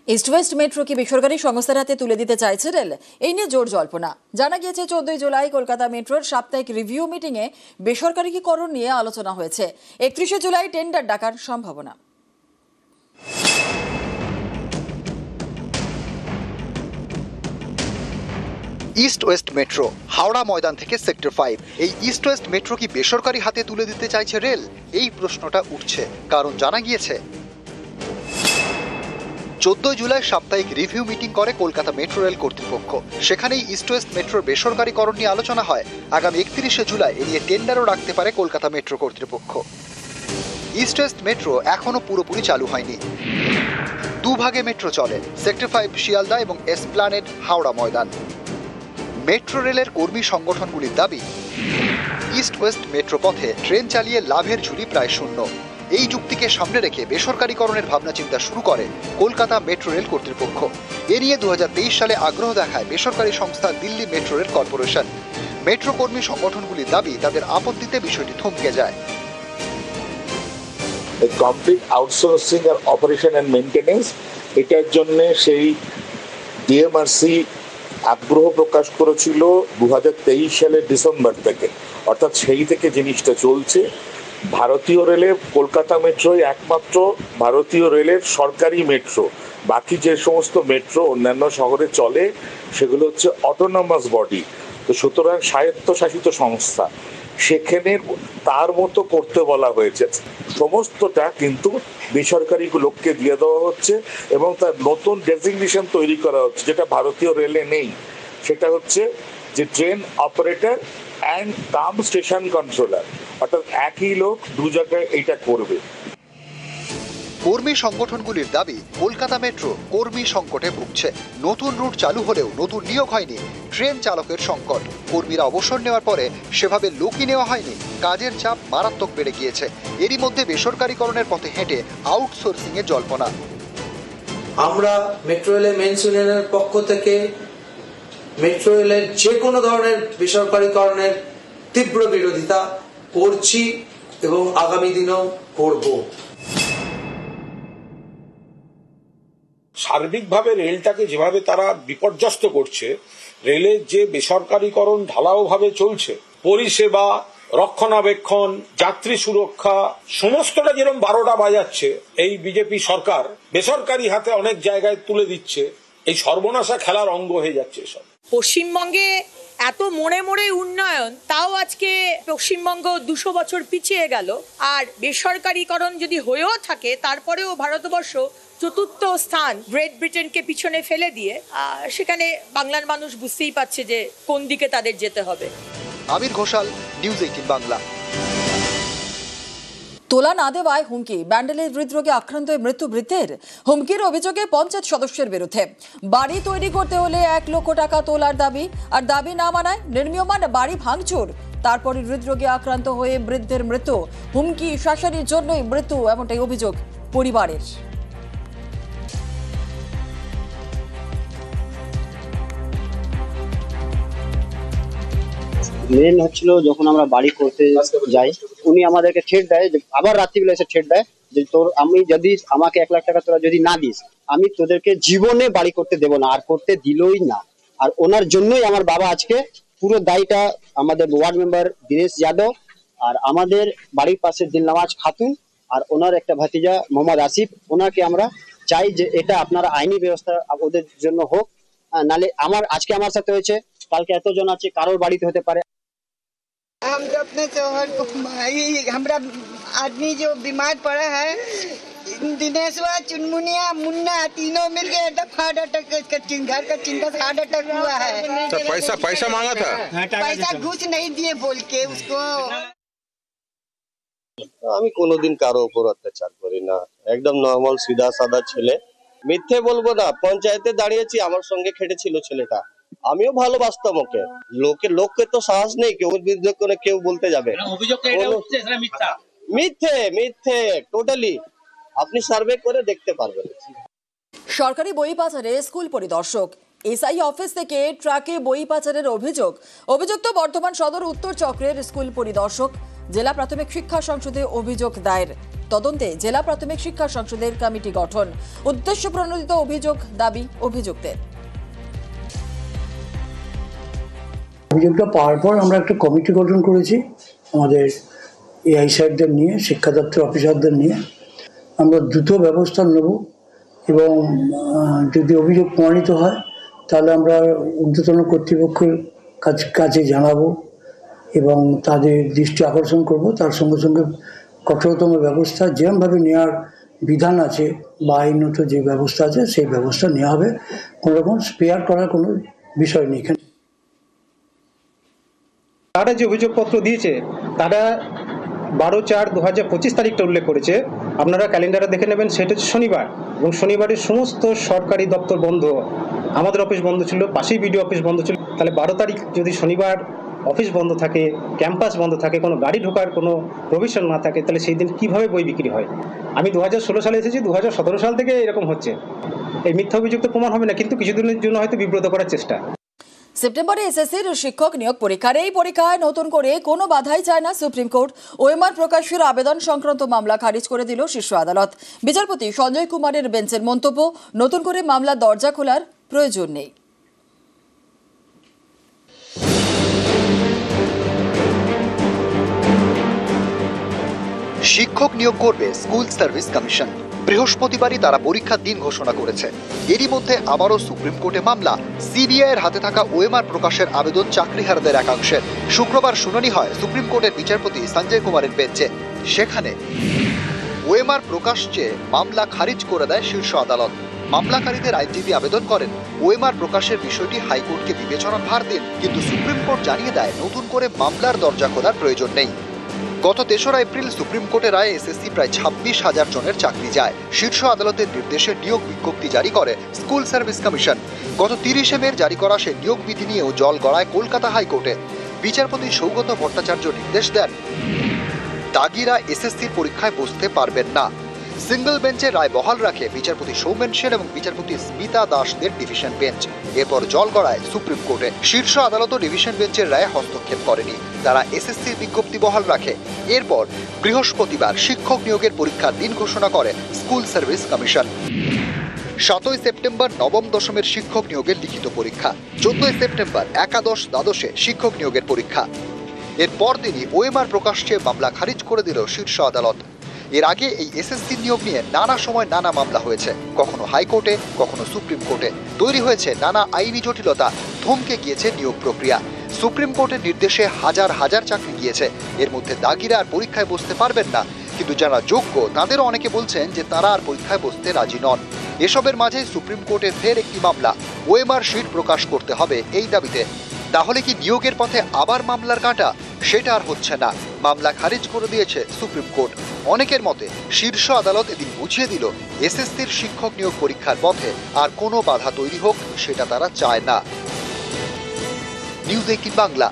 East West metro কি বেসরকারি সংস্থার হাতে তুলে দিতে চাইছে রেল? এই নিয়ে জোর জল্পনা। জানা গিয়েছে 14 জুলাই কলকাতা মেট্রোর সাপ্তাহিক রিভিউ মিটিংয়ে বেসরকারিকরণ নিয়ে আলোচনা হয়েছে। 31 জুলাই টেন্ডার ডাকার সম্ভাবনা। East West metro Howrah Maidan থেকে সেক্টর 5। এই ইস্ট ওয়েস্ট মেট্রো কি বেসরকারি হাতে তুলে দিতে চাইছে রেল? এই প্রশ্নটা উঠছে কারণ জানা গিয়েছে 14 জুলাই সাপ্তাহিক রিভিউ মিটিং করে কলকাতা মেট্রো রেল কর্তৃপক্ষ। সেখানেই ইস্ট ওয়েস্ট মেট্রোর বেসরকারিকরণ নিয়ে আলোচনা হয়। আগামী 31 জুলাই এ নিয়ে টেন্ডারও রাখতে পারে কলকাতা মেট্রো কর্তৃপক্ষ। ইস্ট ওয়েস্ট মেট্রো এখনো পুরোপুরি চালু হয়নি। দুভাগে মেট্রো চলে, সেক্টর 5 শিয়ালদা এবং এসপ্লানেড হাওড়া ময়দান। মেট্রো রেলের কর্মী সংগঠনগুলির দাবি, ইস্ট ওয়েস্ট মেট্রো পথে ট্রেন চালিয়ে লাভের ঝুলি প্রায় শূন্য। এই যুক্তিকে সামনে রেখে বেসরকারিকরণের ভাবনা চিন্তা শুরু করে কলকাতা মেট্রো রেল কর্তৃপক্ষ। এ নিয়ে 2023 সালে আগ্রহ দেখায় বেসরকারি সংস্থা Delhi metro rail corporation. Metro কর্মী সংগঠনগুলির দাবি, তাদের আপত্তিতে বিষয়টি থমকে যায়। কমপ্লিট আউটসোর্সিং আর অপারেশন এন্ড মেইনটেনেন্স, এটার জন্য সেই ডিএমআরসি আগ্রহ প্রকাশ করেছিল 2023 সালের ডিসেম্বর থেকে, অর্থাৎ সেই থেকে জিনিসটা চলছে। ভারতীয় রেলে কলকাতা মেট্রোই একমাত্র ভারতীয় রেলের সরকারি মেট্রো। বাকি যে সমস্ত মেট্রো অন্যান্য শহরে চলে সেগুলো হচ্ছে অটোনমাস বডি, তো সুতরাং স্বায়ত্তশাসিত সংস্থা। সেখানে তার মতো করতে বলা হয়েছে, সমস্তটা কিন্তু বেসরকারি লোককে দিয়ে দেওয়া হচ্ছে এবং তার নতুন ডেজিগনেশন তৈরি করা হচ্ছে, যেটা ভারতীয় রেলে নেই। সেটা হচ্ছে যে train operator and cum station controller, অর্থাৎ একই লোক দু জায়গায় এইটা করবে। কর্মী সংগঠনগুলির দাবি, কলকাতা মেট্রো কর্মী সংকটে ভুগছে। নতুন রুট চালু হলেও নতুন নিয়োগ হয়নি, ট্রেন চালকের সংকট। কর্মীরা অবসর নেওয়ার পরে সেভাবে লোকই নেওয়া হয়নি, কাজের চাপ মারাত্মক বেড়ে গিয়েছে। এরই মধ্যে বেসরকারিকরণের পথে হেঁটে আউটসোর্সিং এর জল্পনা। আমরা মেট্রো রেলের মেন্স ইউনিয়নের পক্ষ থেকে মেট্রো রেলের যে কোনো ধরনের বেসরকারিকরণের তীব্র বিরোধিতা করছি এবং আগামী দিনেও করব। সার্বিকভাবে রেলটাকে যেভাবে তারা বিপর্যস্ত করছে, রেলের যে বেসরকারিকরণ ঢালাওভাবে চলছে, পরিষেবা, রক্ষণাবেক্ষণ, যাত্রী সুরক্ষা, সমস্তটা যেরকম 12টা বাজাচ্ছে এই বিজেপি সরকার, বেসরকারি হাতে অনেক জায়গায় তুলে দিচ্ছে। এই সর্বনাশা খেলার অঙ্গ হয়ে যাচ্ছে সব। পশ্চিমবঙ্গে এত মোড়ে মোড়ে উন্নয়ন, তাও আজকে পশ্চিমবঙ্গ 200 বছর পিছিয়ে গেল। আর বেসরকারিকরণ যদি হয়েও থাকে, তারপরেও ভারতবর্ষ 4র্থ স্থান গ্রেট ব্রিটেনকে পিছনে ফেলে দিয়ে, সেখানে বাংলার মানুষ বুঝতেই পারছে যে কোন দিকে তাদের যেতে হবে। আমির ঘোষাল, নিউজ 18 বাংলা। তোলা না দেওয়ায় হুমকি, ব্যান্ডেলের হৃদরোগে আক্রান্ত হয়ে মৃত্যু বৃদ্ধের। হুমকির অভিযোগে পঞ্চায়েত সদস্যের বিরুদ্ধে। বাড়ি তৈরি করতে হলে 1 লক্ষ টাকা তোলার দাবি, আর দাবি না মানায় নির্মীয়মান বাড়ি ভাঙচুর। তারপরে হৃদরোগে আক্রান্ত হয়ে বৃদ্ধের মৃত্যু। হুমকি শাসানির জন্যই মৃত্যু, এমনটাই অভিযোগ পরিবারের। মেন হচ্ছিল যখন আমরা বাড়ি করতে যাই, উনি আমাদেরকে ঠেট দেয়, আবার রাত্রিবেলা এসে ঠেট দেয় যে তোর আমি যদি আমাকে 1 লাখ টাকা তোরা যদি না দিস, আমি তোদেরকে জীবনে বাড়ি করতে দেবো না। আর করতে দিলই না। আর ওনার জন্যই আমার বাবা আজকে পুরো দায়টা, আমাদের ওয়ার্ড মেম্বার দীনেশ যাদব আর আমাদের বাড়ির পাশে দিলনওয়াজ খাতুন আর ওনার একটা ভাতিজা মোহাম্মদ আসিফ, ওনাকে আমরা চাই যে এটা আপনারা আইনি ব্যবস্থা ওদের জন্য হোক। নালে আজকে আমার সাথে হয়েছে, কালকে এতজন আছে, কারোর বাড়িতে হতে পারে। हम तो अपने शौहर को, हमारा आदमी जो बीमार पड़ा है, दिनेशवा, चुनमुनिया, मुन्ना, तीनों मिल गए एकदम हार्ट अटैक, घर का चिंता से हार्ट अटैक हुआ है। पैसा मांगा था, पैसा घूस नहीं दिए बोल के उसको। আমি কোনোদিন কারো উপর অত্যাচার করি না, একদম নর্মাল সিধা সাদা ছেলে। মিথ্যে বলবো না, পঞ্চায়েতে দাঁড়িয়েছি, আমার সঙ্গে খেটেছিল ছেলেটা, আমিও ভালোবাসতাম ওকে। লোককে তো সাহস নেই কেউ বিরুদ্ধে করে কেউ বলতে যাবে। মিথ্যে মিথ্যে টোটালি, আপনি সার্ভে করে দেখতে পারবেন। সরকারি বই পাচারে স্কুল পরিদর্শক। এসআই অফিস থেকে ট্রাকে বই পাচারের অভিযুক্ত বর্ধমান সদর উত্তর চক্রের স্কুল পরিদর্শক। জেলা প্রাথমিক শিক্ষা সংসদে অভিযোগ দায়ের। তদন্তে জেলা প্রাথমিক শিক্ষা সংসদের কমিটি গঠন। উদ্দেশ্য প্রণোদিত অভিযোগ, দাবি অভিযুক্তের। অভিযোগটা পাওয়ার পর আমরা একটা কমিটি গঠন করেছি আমাদের এআই স্যারদের নিয়ে, শিক্ষা দপ্তর অফিসারদের নিয়ে। আমরা দ্রুত ব্যবস্থা নেব এবং যদি অভিযোগ প্রমাণিত হয় তাহলে আমরা ঊর্ধ্বতন কর্তৃপক্ষের কাছে জানাবো এবং তাদের দৃষ্টি আকর্ষণ করব। তার সঙ্গে সঙ্গে কঠোরতম ব্যবস্থা যেমনভাবে নেওয়ার বিধান আছে বা আইনত যে ব্যবস্থা আছে সেই ব্যবস্থা নেওয়া হবে। কোনো রকম স্পেয়ার করার কোনো বিষয় নেই এখানে। তারা যে অভিযোগপত্র দিয়েছে তারা 12/4/2025 তারিখটা উল্লেখ করেছে। আপনারা ক্যালেন্ডারে দেখে নেবেন, সেটা হচ্ছে শনিবার, এবং শনিবারের সমস্ত সরকারি দপ্তর বন্ধ। আমাদের অফিস বন্ধ ছিল, পাশেই বিডিও অফিস বন্ধ ছিল। তাহলে 12 তারিখ যদি শনিবার অফিস বন্ধ থাকে, ক্যাম্পাস বন্ধ থাকে, কোনো গাড়ি ঢোকার কোনো প্রভিশন না থাকে, তাহলে সেই দিন কীভাবে বই বিক্রি হয়? আমি 2016 সালে এসেছি, 2017 সাল থেকে এরকম হচ্ছে। এই মিথ্যা অভিযোগ তো প্রমাণ হবে না, কিন্তু কিছুদিনের জন্য হয়তো বিব্রত করার চেষ্টা। সেপ্টেম্বরে এসএসসির শিক্ষক নিয়োগ পরীক্ষার এই পরীক্ষায় নতুন করে কোনো বাধাই চায় না সুপ্রিম কোর্ট। ওএমআর প্রকাশের আবেদন সংক্রান্ত মামলা খারিজ করে দিল শীর্ষ আদালত। বিচারপতি সঞ্জয় কুমারের বেঞ্চের মন্তব্য, নতুন করে মামলার দরজা খোলার প্রয়োজন নেই। শিক্ষক নিয়োগ করবে স্কুল সার্ভিস কমিশন। বৃহস্পতিবারই তারা পরীক্ষার দিন ঘোষণা করেছে। এরই মধ্যে আবারও সুপ্রিম কোর্টে মামলা। সিবিআই এর হাতে থাকা ওএমআর প্রকাশের আবেদন চাকরিহারাদের একাংশের। শুক্রবার শুনানি হয় সুপ্রিম কোর্টের বিচারপতি সঞ্জয় কুমারের বেঞ্চে। সেখানে ওএমআর প্রকাশ চেয়ে মামলা খারিজ করে দেয় শীর্ষ আদালত। মামলাকারীদের আইনজীবী আবেদন করেন ওএমআর প্রকাশের বিষয়টি হাইকোর্টকে বিবেচনার ভার দিন, কিন্তু সুপ্রিম কোর্ট জানিয়ে দেয় নতুন করে মামলার দরজা খোলার প্রয়োজন নেই। গত 3রা এপ্রিল সুপ্রিম কোর্টের রায়ে এসএসসি প্রায় 26,000 জনের চাকরি যায়। শীর্ষ আদালতের নির্দেশে নিয়োগ বিজ্ঞপ্তি জারি করে স্কুল সার্ভিস কমিশন। গত 30 মে জারি করা সে নিয়োগ বিধি নিয়েও জল গড়ায় কলকাতা হাইকোর্টে। বিচারপতি সৌগত ভট্টাচার্য নির্দেশ দেন দাগিরা এসএসসির পরীক্ষায় বসতে পারবেন না। সিঙ্গল বেঞ্চে রায় বহাল রাখে বিচারপতি সৌমেন সেন এবং বিচারপতি স্মিতা দাসদের ডিভিশন বেঞ্চ। এরপর জল গড়ায় সুপ্রিম কোর্টে। শীর্ষ আদালতও ডিভিশন বেঞ্চের রায়ে হস্তক্ষেপ করেনি, তারা এসএসসির বিজ্ঞপ্তি বহাল রাখে। এরপর বৃহস্পতিবার শিক্ষক নিয়োগের পরীক্ষার দিন ঘোষণা করে স্কুল সার্ভিস কমিশন। 7 সেপ্টেম্বর নবম দশমের শিক্ষক নিয়োগের লিখিত পরীক্ষা, 14 সেপ্টেম্বর একাদশ দ্বাদশে শিক্ষক নিয়োগের পরীক্ষা। এর পরদিনই ওএমআর প্রকাশ চেয়ে মামলা খারিজ করে দিল শীর্ষ আদালত। এর আগে এই এসএসসি নিয়োগ নিয়ে নানা সময় নানা মামলা হয়েছে, কখনো হাইকোর্টে, কখনো সুপ্রিম কোর্টে। তৈরি হয়েছে নানা আইনি জটিলতা, থমকে গিয়েছে নিয়োগ প্রক্রিয়া। সুপ্রিম কোর্টের নির্দেশে হাজার হাজার চাকরি গিয়েছে। এর মধ্যে দাগিরা আর পরীক্ষায় বসতে পারবেন না, কিন্তু যারা যোগ্য তাদেরও অনেকে বলছেন যে তারা আর পরীক্ষায় বসতে রাজি নন। এসবের মাঝে সুপ্রিম কোর্টে ফের একটি মামলা, ওএমআর শিট প্রকাশ করতে হবে এই দাবিতে। তাহলে কি নিয়োগের পথে আবার মামলার কাঁটা? সেটা আর হচ্ছে না, মামলা খারিজ করে দিয়েছে সুপ্রিম কোর্ট। অনেকের মতে শীর্ষ আদালত এদিন বুঝিয়ে দিল এসএসসির শিক্ষক নিয়োগ পরীক্ষার পথে আর কোনো বাধা তৈরি হোক সেটা তারা চায় না। নিউজ 18 বাংলা।